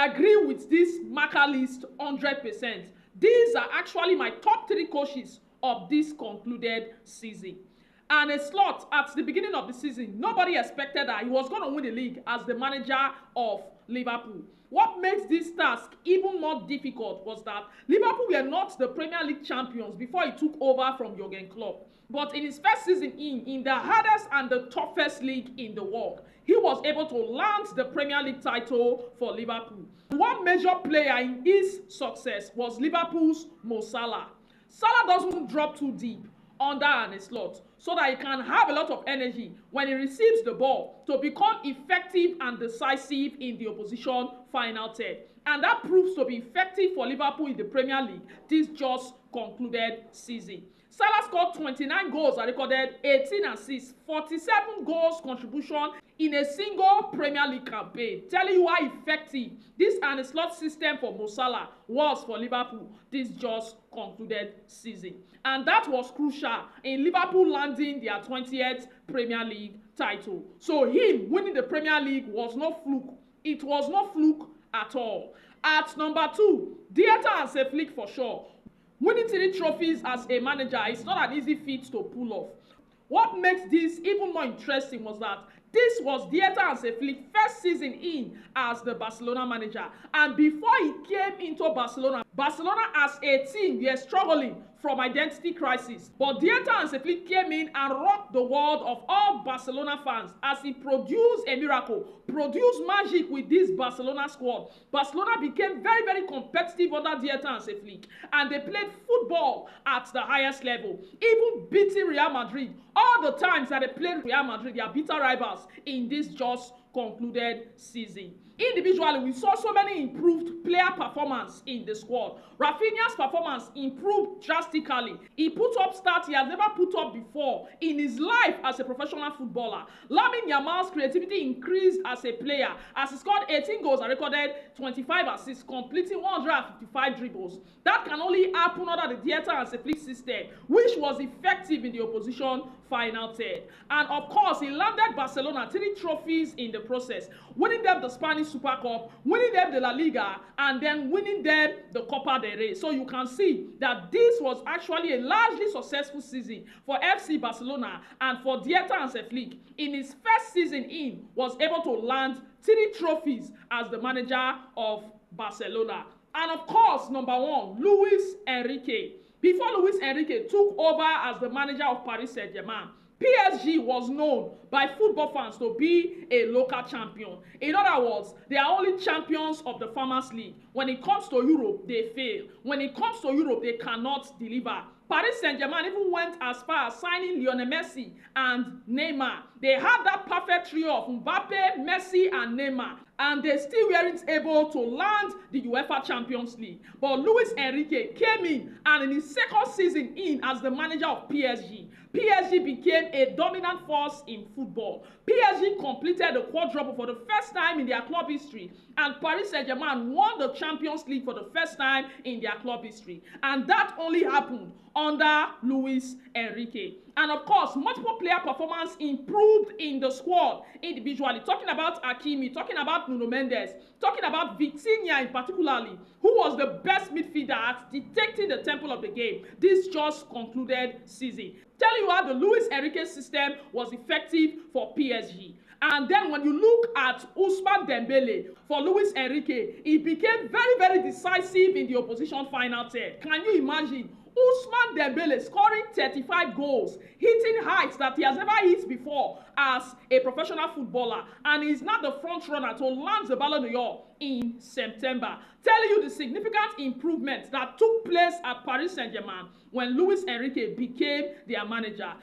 I agree with this marker list 100%. These are actually my top 3 coaches of this concluded season. Arne Slot, at the beginning of the season, nobody expected that he was going to win the league as the manager of Liverpool. What makes this task even more difficult was that Liverpool were not the Premier League champions before he took over from Jurgen Klopp. But in his first season in the hardest and the toughest league in the world, he was able to land the Premier League title for Liverpool. One major player in his success was Liverpool's Mo Salah. Salah doesn't drop too deep under Arne Slot so that he can have a lot of energy when he receives the ball to become effective and decisive in the opposition final third. And that proves to be effective for Liverpool in the Premier League this just concluded season. Salah scored 29 goals and recorded 18 assists, 47 goals contribution in a single Premier League campaign, telling you how effective this Arne Slot system for Mo Salah was for Liverpool this just concluded season. And that was crucial in Liverpool landing their 20th Premier League title. So him winning the Premier League was no fluke. It was no fluke at all. At number 2, Dieter Hansi for sure. Winning 3 trophies as a manager is not an easy feat to pull off. What makes this even more interesting was that this was Dieter Hansi first season in as the Barcelona manager. And before he came into Barcelona as a team were struggling from identity crisis. But Dieter Hansi came in and rocked the world of all Barcelona fans as he produced a miracle, produced magic with this Barcelona squad. Barcelona became very, very competitive under Dieter Hansi, and they played football at the highest level, even beating Real Madrid. All the times that they played Real Madrid, they are bitter rivals in this just concluded season. Individually, we saw so many improved player performance in the squad. Rafinha's performance improved drastically. He put up stats he has never put up before in his life as a professional footballer. Lamine Yamal's creativity increased as a player as he scored 18 goals and recorded 25 assists, completing 155 dribbles. That can only happen under the Dieter Hansi system, which was effective in the opposition final third. And of course, he landed Barcelona 3 trophies in the process, winning them the Spanish Super Cup, winning them the La Liga, and then winning them the Copa del Rey. So you can see that this was actually a largely successful season for FC Barcelona, and for Dieter Hansi in his first season in was able to land 3 trophies as the manager of Barcelona. And of course, number 1, Luis Enrique. Before Luis Enrique took over as the manager of Paris Saint-Germain, PSG was known by football fans to be a local champion. In other words, they are only champions of the Farmers League. When it comes to Europe, they fail. When it comes to Europe, they cannot deliver. Paris Saint-Germain even went as far as signing Lionel Messi and Neymar. They had that perfect trio of Mbappe, Messi, and Neymar, and they still weren't able to land the UEFA Champions League. But Luis Enrique came in, and in his second season in as the manager of PSG, PSG became a dominant force in football. PSG completed the quadruple for the first time in their club history, and Paris Saint-Germain won the Champions League for the first time in their club history. And that only happened under Luis Enrique. And of course, multiple player performance improved in the squad individually. Talking about Hakimi, talking about Nuno Mendes, talking about Vitinha in particularly, who was the best midfielder at detecting the tempo of the game this just concluded season. Telling you how the Luis Enrique system was effective for PSG. And then when you look at Ousmane Dembele for Luis Enrique, he became very, very decisive in the opposition final third. Can you imagine Ousmane Dembele scoring 35 goals, hitting heights that he has never hit before as a professional footballer, and he's not the front runner to land the Ballon d'Or in September, telling you the significant improvements that took place at Paris Saint-Germain when Luis Enrique became their manager.